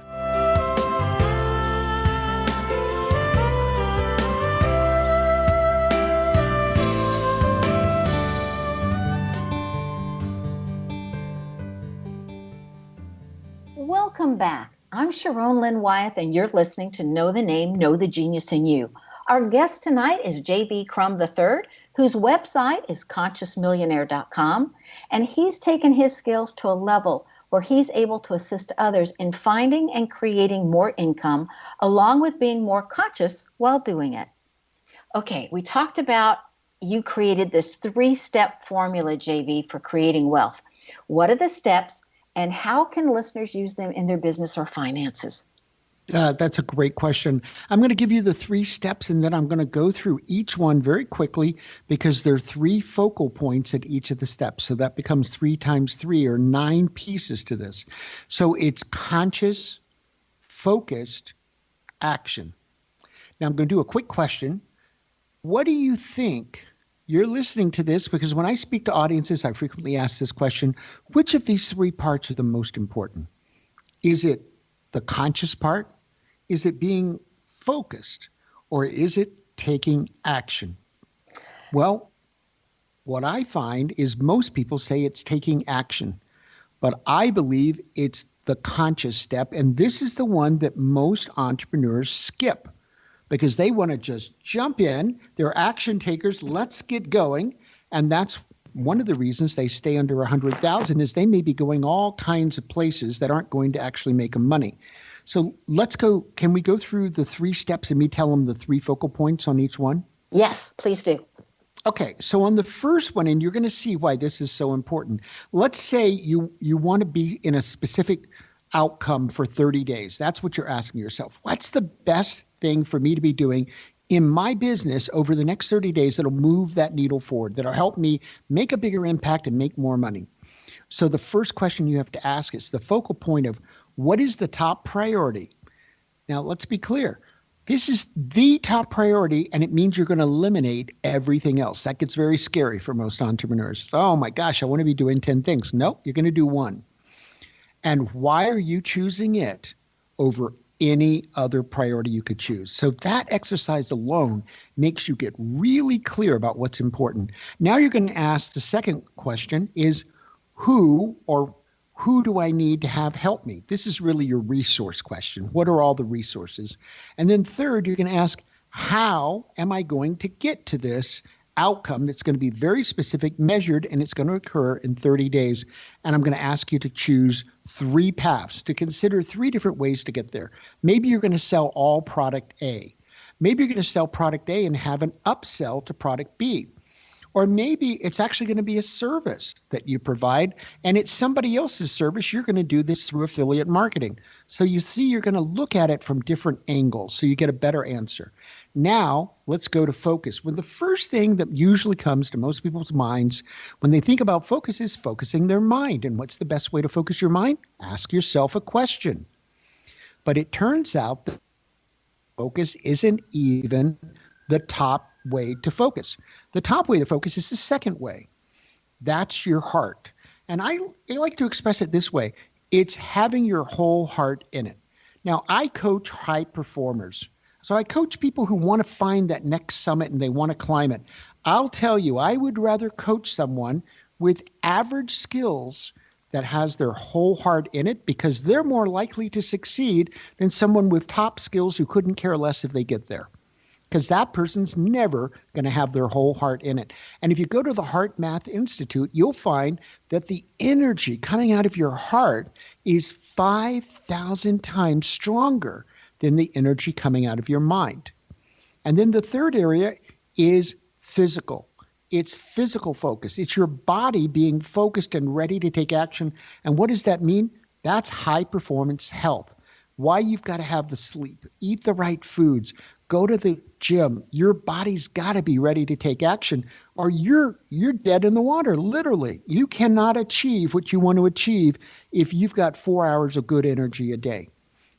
Welcome back. I'm Sharon Lynn Wyeth, and you're listening to Know the Name, Know the Genius in You. Our guest tonight is V Crum III, whose website is consciousmillionaire.com, and he's taken his skills to a level where he's able to assist others in finding and creating more income, along with being more conscious while doing it. Okay, we talked about you created this 3-step formula, JV, for creating wealth. What are the steps? And how can listeners use them in their business or finances? That's a great question. I'm going to give you the 3 steps, and then I'm going to go through each one very quickly because there are 3 focal points at each of the steps. So that becomes 3 times 3 or 9 pieces to this. So it's conscious, focused action. Now I'm going to do a quick question. What do you think? You're listening to this because when I speak to audiences, I frequently ask this question: which of these 3 parts are the most important? Is it the conscious part? Is it being focused? Or is it taking action? Well, what I find is most people say it's taking action, but I believe it's the conscious step. And this is the one that most entrepreneurs skip, because they want to just jump in. They're action takers. Let's get going. And that's one of the reasons they stay under 100,000 is they may be going all kinds of places that aren't going to actually make them money. So let's go. Can we go through the 3 steps and me tell them the 3 focal points on each one? Yes, please do. Okay, so on the first one, and you're going to see why this is so important. Let's say you want to be in a specific outcome for 30 days. That's what you're asking yourself. What's the best thing for me to be doing in my business over the next 30 days that'll move that needle forward, that'll help me make a bigger impact and make more money? So the first question you have to ask is the focal point of what is the top priority? Now, let's be clear. This is the top priority, and it means you're going to eliminate everything else. That gets very scary for most entrepreneurs. Oh my gosh, I want to be doing 10 things. Nope, you're going to do 1. And why are you choosing it over any other priority you could choose? So that exercise alone makes you get really clear about what's important. Now you're going to ask the second question is who do I need to have help me? This is really your resource question. What are all the resources? And then third, you're going to ask, how am I going to get to this outcome that's going to be very specific, measured, and it's going to occur in 30 days. And I'm going to ask you to choose 3 paths, to consider 3 different ways to get there. Maybe you're going to sell all product A. Maybe you're going to sell product A and have an upsell to product B. Or maybe it's actually going to be a service that you provide, and it's somebody else's service. You're going to do this through affiliate marketing. So you see, you're going to look at it from different angles so you get a better answer. Now, let's go to focus. Well, the first thing that usually comes to most people's minds when they think about focus is focusing their mind. And what's the best way to focus your mind? Ask yourself a question. But it turns out that focus isn't even the top way to focus. The top way to focus is the second way. That's your heart. And I like to express it this way. It's having your whole heart in it. Now, I coach high performers. So I coach people who want to find that next summit and they want to climb it. I'll tell you, I would rather coach someone with average skills that has their whole heart in it, because they're more likely to succeed than someone with top skills who couldn't care less if they get there. Because that person's never going to have their whole heart in it. And if you go to the Heart Math Institute, you'll find that the energy coming out of your heart is 5,000 times stronger than the energy coming out of your mind. And then the third area is physical. It's physical focus. It's your body being focused and ready to take action. And what does that mean? That's high performance health. Why you've got to have the sleep, eat the right foods, go to the gym. Your body's got to be ready to take action, or you're dead in the water, literally. You cannot achieve what you want to achieve if you've got 4 hours of good energy a day.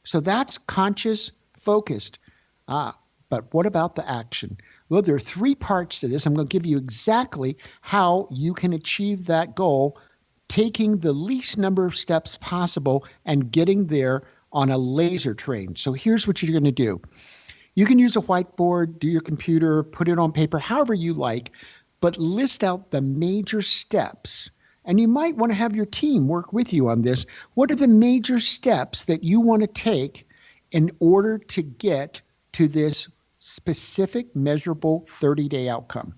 So that's conscious, focused. But what about the action? Well, there are 3 parts to this. I'm going to give you exactly how you can achieve that goal, taking the least number of steps possible and getting there on a laser train. So here's what you're going to do. You can use a whiteboard, do your computer, put it on paper, however you like, but list out the major steps. And you might want to have your team work with you on this. What are the major steps that you want to take in order to get to this specific, measurable 30-day outcome?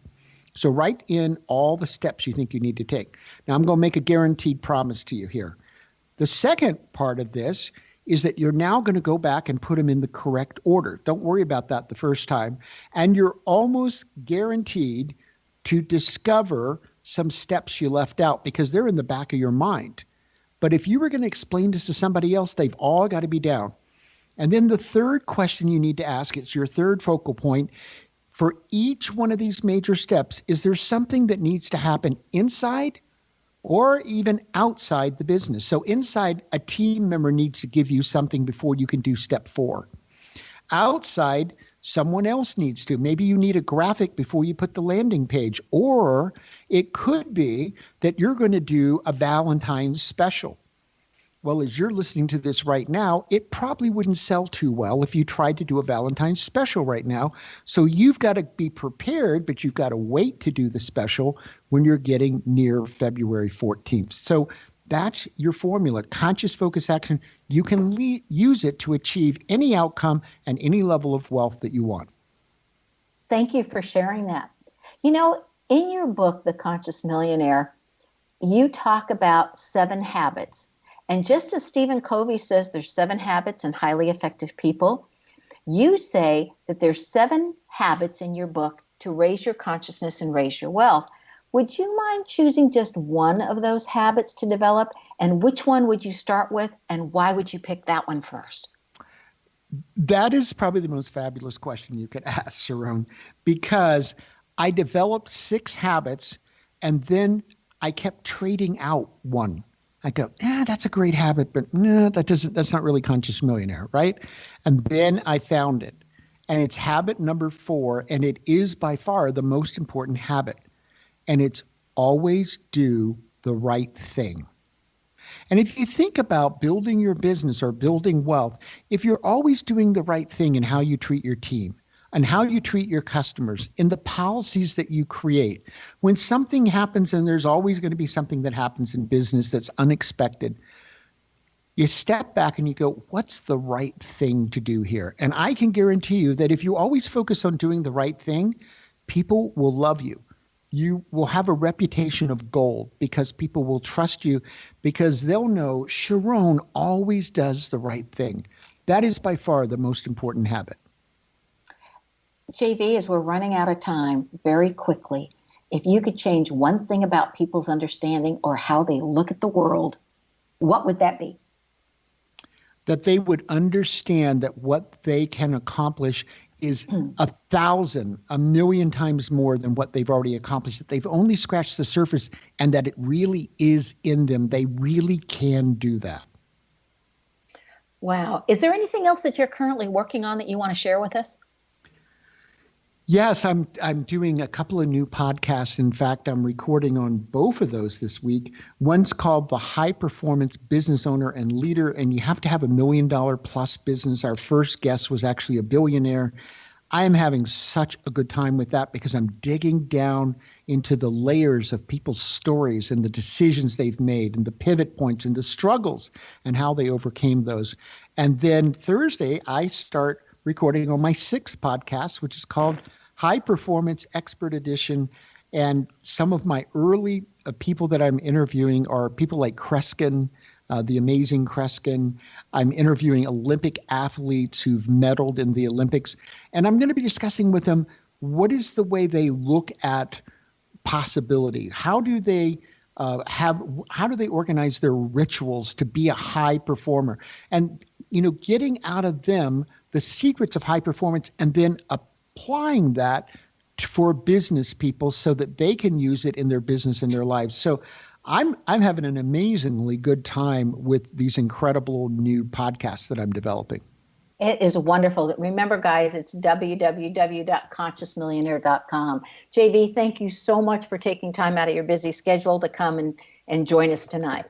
So write in all the steps you think you need to take. Now, I'm going to make a guaranteed promise to you here. The second part of this is that you're now going to go back and put them in the correct order. Don't worry about that the first time. And you're almost guaranteed to discover some steps you left out because they're in the back of your mind. But if you were going to explain this to somebody else, they've all got to be down. And then the third question you need to ask, it's your third focal point. For each one of these major steps, is there something that needs to happen inside or even outside the business? So inside, a team member needs to give you something before you can do step 4. Outside, someone else needs to. Maybe you need a graphic before you put the landing page. Or it could be that you're going to do a Valentine's special. Well, as you're listening to this right now, it probably wouldn't sell too well if you tried to do a Valentine's special right now. So you've got to be prepared, but you've got to wait to do the special when you're getting near February 14th. So that's your formula, conscious focus action. You can use it to achieve any outcome and any level of wealth that you want. Thank you for sharing that. You know, in your book, The Conscious Millionaire, you talk about 7 habits. And just as Stephen Covey says there's 7 habits in highly effective people, you say that there's 7 habits in your book to raise your consciousness and raise your wealth. Would you mind choosing just one of those habits to develop? And which one would you start with? And why would you pick that one first? That is probably the most fabulous question you could ask, Sharon, because I developed 6 habits and then I kept trading out one. I go, that's a great habit, but no, that's not really conscious millionaire, right? And then I found it. And it's habit number 4, and it is by far the most important habit. And it's always do the right thing. And if you think about building your business or building wealth, if you're always doing the right thing in how you treat your team and how you treat your customers, in the policies that you create, when something happens, and there's always going to be something that happens in business that's unexpected, you step back and you go, what's the right thing to do here? And I can guarantee you that if you always focus on doing the right thing, people will love you. You will have a reputation of gold because people will trust you because they'll know Sharon always does the right thing. That is by far the most important habit. JV, as we're running out of time very quickly, if you could change one thing about people's understanding or how they look at the world, what would that be? That they would understand that what they can accomplish is 1,000, 1,000,000 times more than what they've already accomplished, that they've only scratched the surface and that it really is in them. They really can do that. Wow. Is there anything else that you're currently working on that you want to share with us? Yes, I'm doing a couple of new podcasts. In fact, I'm recording on both of those this week. One's called The High Performance Business Owner and Leader, and you have to have $1 million plus business. Our first guest was actually a billionaire. I am having such a good time with that because I'm digging down into the layers of people's stories and the decisions they've made and the pivot points and the struggles and how they overcame those. And then Thursday, I start recording on my 6th podcast, which is called High Performance Expert Edition. And some of my early people that I'm interviewing are people like Kreskin, the amazing Kreskin. I'm interviewing Olympic athletes who've medaled in the Olympics. And I'm going to be discussing with them, what is the way they look at possibility? How do they organize their rituals to be a high performer? And, getting out of them the secrets of high performance and then applying that for business people so that they can use it in their business and their lives. So I'm having an amazingly good time with these incredible new podcasts that I'm developing. It is wonderful. Remember, guys, it's www.consciousmillionaire.com. JV, thank you so much for taking time out of your busy schedule to come and join us tonight.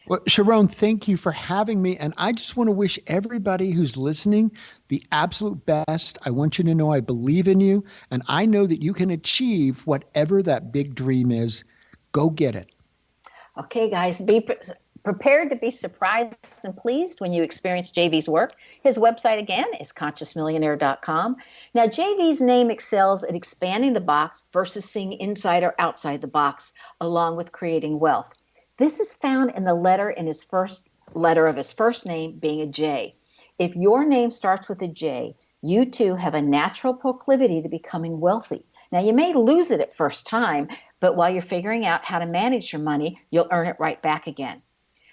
Well, Sharon, thank you for having me. And I just want to wish everybody who's listening the absolute best. I want you to know I believe in you, and I know that you can achieve whatever that big dream is. Go get it. Okay, guys, be prepared to be surprised and pleased when you experience JV's work. His website, again, is consciousmillionaire.com. Now, JV's name excels at expanding the box versus seeing inside or outside the box, along with creating wealth. This is found in the letter in his first letter of his first name being a J. If your name starts with a J, you too have a natural proclivity to becoming wealthy. Now, you may lose it at first time, but while you're figuring out how to manage your money, you'll earn it right back again.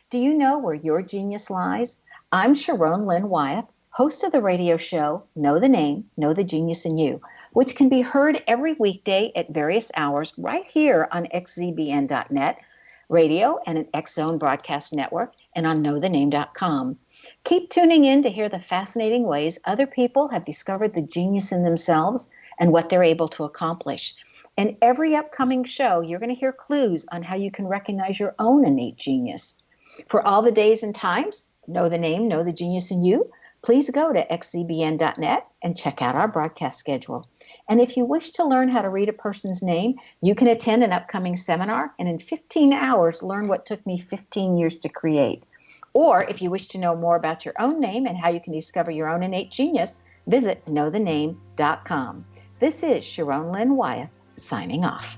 Do you know where your genius lies? I'm Sharon Lynn Wyeth, host of the radio show Know the Name, Know the Genius in You, which can be heard every weekday at various hours right here on xzbn.net, radio and an X-Zone broadcast network, and on knowthename.com. Keep tuning in to hear the fascinating ways other people have discovered the genius in themselves and what they're able to accomplish. In every upcoming show, you're going to hear clues on how you can recognize your own innate genius. For all the days and times, Know the Name, Know the Genius in You, please go to xzbn.net and check out our broadcast schedule. And if you wish to learn how to read a person's name, you can attend an upcoming seminar and in 15 hours learn what took me 15 years to create. Or if you wish to know more about your own name and how you can discover your own innate genius, visit knowthename.com. This is Sharon Lynn Wyeth signing off.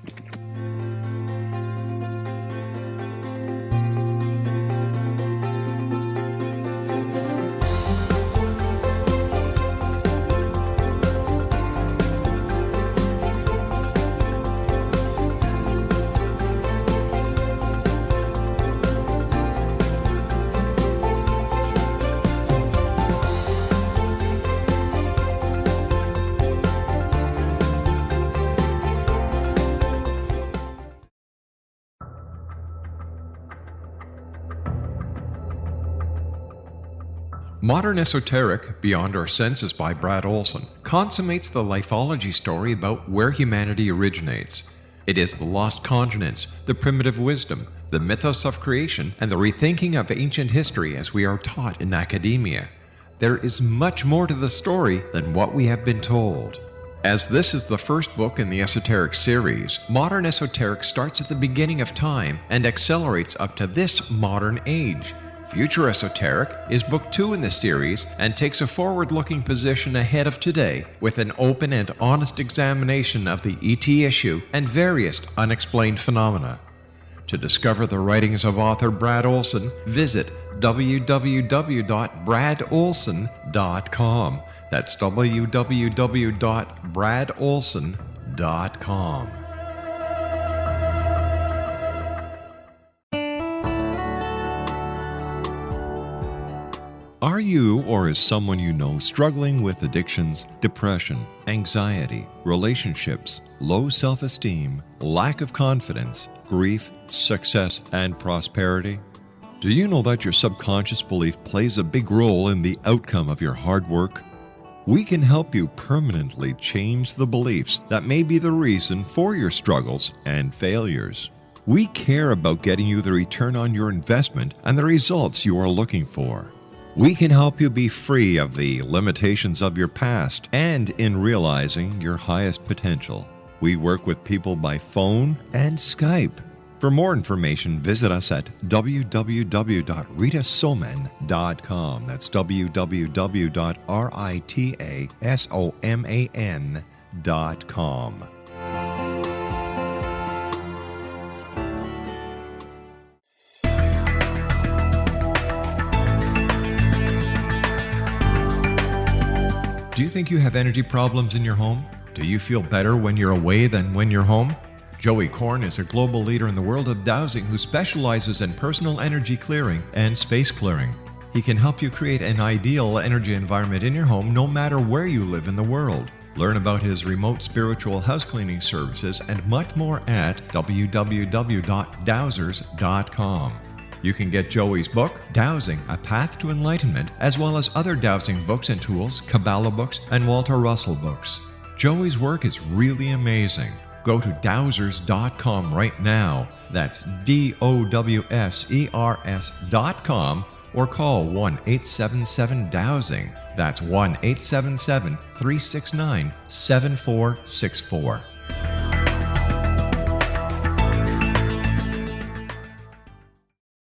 Modern Esoteric, Beyond Our Senses by Brad Olson, consummates the lifology story about where humanity originates. It is the lost continents, the primitive wisdom, the mythos of creation, and the rethinking of ancient history as we are taught in academia. There is much more to the story than what we have been told. As this is the first book in the Esoteric series, Modern Esoteric starts at the beginning of time and accelerates up to this modern age. Future Esoteric is book 2 in the series and takes a forward-looking position ahead of today with an open and honest examination of the ET issue and various unexplained phenomena. To discover the writings of author Brad Olson, visit www.bradolson.com. That's www.bradolson.com. Are you or is someone you know struggling with addictions, depression, anxiety, relationships, low self-esteem, lack of confidence, grief, success, and prosperity? Do you know that your subconscious belief plays a big role in the outcome of your hard work? We can help you permanently change the beliefs that may be the reason for your struggles and failures. We care about getting you the return on your investment and the results you are looking for. We can help you be free of the limitations of your past and in realizing your highest potential. We work with people by phone and Skype. For more information, visit us at www.ritasoman.com. That's www.ritasoman.com. Do you think you have energy problems in your home? Do you feel better when you're away than when you're home? Joey Korn is a global leader in the world of dowsing who specializes in personal energy clearing and space clearing. He can help you create an ideal energy environment in your home no matter where you live in the world. Learn about his remote spiritual house cleaning services and much more at www.dowsers.com. You can get Joey's book, Dowsing, A Path to Enlightenment, as well as other dowsing books and tools, Kabbalah books, and Walter Russell books. Joey's work is really amazing. Go to dowsers.com right now. That's DOWSERS.com, or call 1-877-DOWSING. That's 1-877-369-7464.